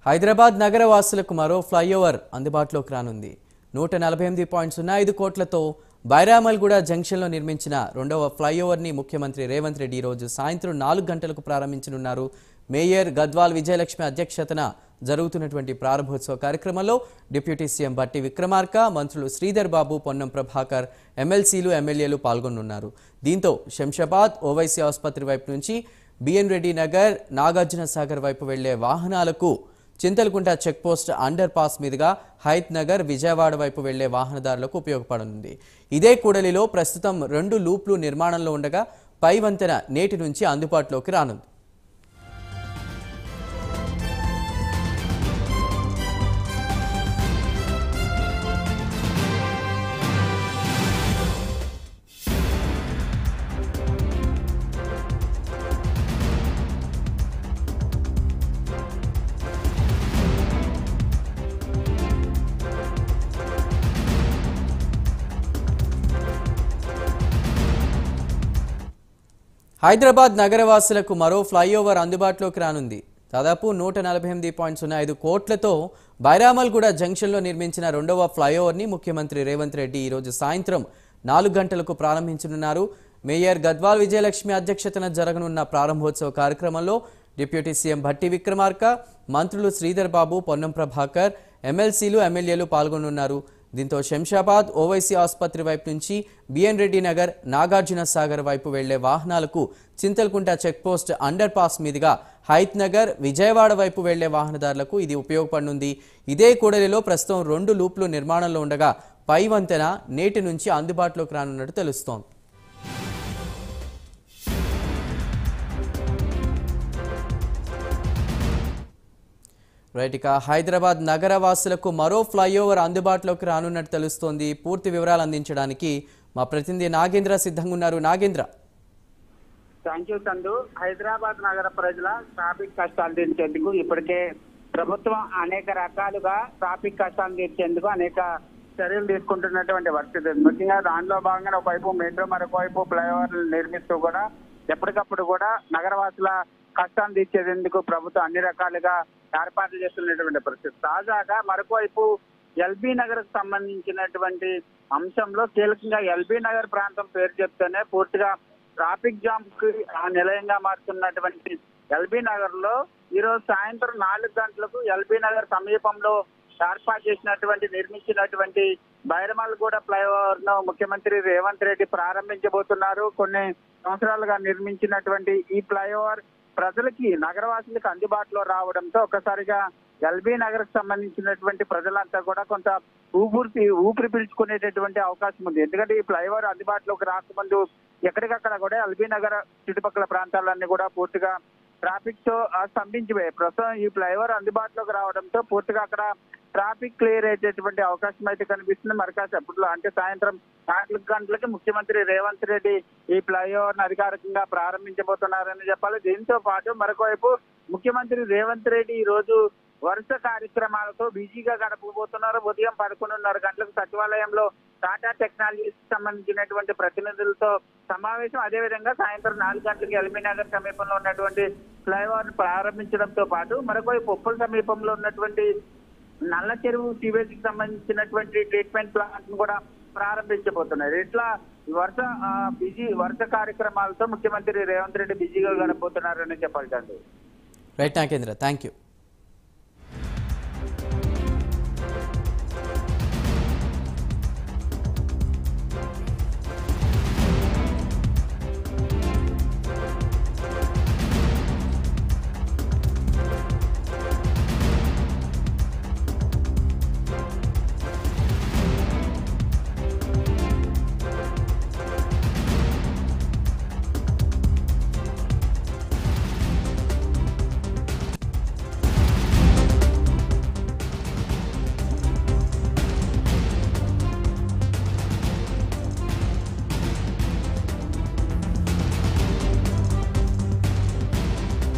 హైదరాబాద్ నగరవాసులకు మరో ఫ్లైఓవర్ అందుబాటులోకి రానుంది. 148.05 కోట్లతో బైరామల్గూడ జంక్షన్లో నిర్మించిన రెండవ ఫ్లైఓవర్ని ముఖ్యమంత్రి రేవంత్ రెడ్డి రోజు సాయంత్రం 4 గంటలకు ప్రారంభించనున్నారు. మేయర్ గద్వాల్ విజయలక్ష్మి అధ్యక్షతన జరుగుతున్నటువంటి ప్రారంభోత్సవ కార్యక్రమంలో డిప్యూటీ సీఎం బట్టి విక్రమార్క, మంత్రులు శ్రీధర్ బాబు, పొన్నం ప్రభాకర్, ఎమ్మెల్సీలు, ఎమ్మెల్యేలు పాల్గొనున్నారు. దీంతో శంషాబాద్ ఓవైసీ ఆసుపత్రి వైపు నుంచి బిఎన్ రెడ్డి నగర్, నాగార్జున సాగర్ వైపు వెళ్లే వాహనాలకు చింతలకుంట చెక్పోస్ట్ అండర్ పాస్ మీదుగా హైత్ నగర్, విజయవాడ వైపు వెళ్లే వాహనదారులకు ఉపయోగపడనుంది. ఇదే కూడలిలో ప్రస్తుతం 2 లూప్లు నిర్మాణంలో ఉండగా పై వంతెన నేటి నుంచి అందుబాటులోకి రానుంది. హైదరాబాద్ నగరవాసులకు మరో ఫ్లైఓవర్ అందుబాటులోకి రానుంది. దాదాపు 148.05 కోట్లతో బైరామల్గూడ జంక్షన్లో నిర్మించిన రెండవ ఫ్లైఓవర్ని ముఖ్యమంత్రి రేవంత్ రెడ్డి ఈరోజు సాయంత్రం 4 గంటలకు ప్రారంభించనున్నారు. మేయర్ గద్వాల్ విజయలక్ష్మి అధ్యక్షతన జరగనున్న ప్రారంభోత్సవ కార్యక్రమంలో డిప్యూటీ సీఎం బట్టి విక్రమార్క, మంత్రులు శ్రీధర్ బాబు, పొన్నం ప్రభాకర్, ఎమ్మెల్సీలు, ఎమ్మెల్యేలు పాల్గొనున్నారు. దీంతో శంషాబాద్ ఓవైసీ ఆసుపత్రి వైపు నుంచి బిఎన్ రెడ్డి నగర్, నాగార్జున సాగర్ వైపు వెళ్లే వాహనాలకు చింతలకుంట చెక్పోస్ట్ అండర్ పాస్ మీదుగా హైత్ నగర్, విజయవాడ వైపు వెళ్లే వాహనదారులకు ఇది ఉపయోగపడనుంది. ఇదే కూడలిలో ప్రస్తుతం 2 లూప్లు నిర్మాణంలో ఉండగా పై వంతెన నేటి నుంచి అందుబాటులోకి రానున్నట్టు తెలుస్తోంది. రైట్, ఇక హైదరాబాద్ నగరవాసులకు మరో ఫ్లైఓవర్ అందుబాటులోకి రానున్నట్టు తెలుస్తోంది. పూర్తి వివరాలు అందించడానికి మా ప్రతినిధి నాగేంద్ర సిద్ధంగా ఉన్నారు. నాగేంద్ర. Thank you Chandu. హైదరాబాద్ నగర ప్రజల ట్రాఫిక్ కష్టాలు తీర్చేందుకు ఇప్పటికే ప్రభుత్వం అనేక రకాలుగా ట్రాఫిక్ కష్టాలు తీర్చేందుకు అనేక చర్యలు తీసుకుంటున్నటువంటి పరిస్థితి. ముఖ్యంగా దానిలో భాగంగా ఒకవైపు మెట్రో, మరొకవైపు ఫ్లైఓవర్లు నిర్మిస్తూ కూడా ఎప్పటికప్పుడు కూడా నగరవాసుల కష్టాలు తీర్చేందుకు ప్రభుత్వం అన్ని రకాలుగా ఏర్పాట్లు చేస్తున్నటువంటి పరిస్థితి. తాజాగా మరొకవైపు ఎల్బీ నగర్ కు సంబంధించినటువంటి అంశంలో కీలకంగా ఎల్బీ నగర్ ప్రాంతం పేరు చెప్తేనే పూర్తిగా ట్రాఫిక్ జామ్ కి నిలయంగా మారుతున్నటువంటి ఎల్బీ నగర్ లో ఈరోజు సాయంత్రం 4 గంటలకు ఎల్బీ నగర్ సమీపంలో ఏర్పాటు చేసినటువంటి నిర్మించినటువంటి బైరామల్గూడ ఫ్లైఓవర్ ను ముఖ్యమంత్రి రేవంత్ రెడ్డి ప్రారంభించబోతున్నారు. కొన్ని సంవత్సరాలుగా నిర్మించినటువంటి ఈ ఫ్లైఓవర్ ప్రజలకి, నగరవాసులకు అందుబాటులో రావడంతో ఒక్కసారిగా ఎల్బీ నగర్ కు సంబంధించినటువంటి ప్రజలంతా కూడా కొంత ఊపిరి పీల్చుకునేటటువంటి అవకాశం ఉంది. ఎందుకంటే ఈ ఫ్లైఓవర్ అందుబాటులోకి రాకముందు ఎక్కడికక్కడ కూడా ఎల్బీ నగర్ చుట్టుపక్కల ప్రాంతాలన్నీ కూడా పూర్తిగా ట్రాఫిక్ తో స్తంభించిపోయాయి. ప్రస్తుతం ఈ ఫ్లైఓవర్ అందుబాటులోకి రావడంతో పూర్తిగా అక్కడ ట్రాఫిక్ క్లియర్ అయ్యేటటువంటి అవకాశం అయితే కనిపిస్తుంది. మరి కాసేపట్లో అంటే సాయంత్రం 4 గంటలకి ముఖ్యమంత్రి రేవంత్ రెడ్డి ఈ ఫ్లైఓవర్ ను అధికారికంగా ప్రారంభించబోతున్నారని చెప్పాలి. దీంతో పాటు మరొకవైపు ముఖ్యమంత్రి రేవంత్ రెడ్డి ఈ రోజు వరుస కార్యక్రమాలతో బిజీగా గడపబోతున్నారు. ఉదయం 11:30 గంటలకు సచివాలయంలో టాటా టెక్నాలజీస్ సంబంధించినటువంటి ప్రతినిధులతో సమావేశం, అదేవిధంగా సాయంత్రం 4 గంటలకు ఎల్బీ నగర్ సమీపంలో ఉన్నటువంటి ఫ్లైఓవర్ ప్రారంభించడంతో పాటు మరొకవైపు ఉప్పల్ సమీపంలో ఉన్నటువంటి నల్ల చెరువు సీవేజ్ కి సంబంధించినటువంటి ట్రీట్మెంట్ ప్లాంట్ ను కూడా ప్రారంభించబోతున్నారు. ఇట్లా వరుస కార్యక్రమాలతో ముఖ్యమంత్రి రేవంత్ రెడ్డి బిజీగా గడపబోతున్నారని చెప్పాలి. Right Nagendra, thank you.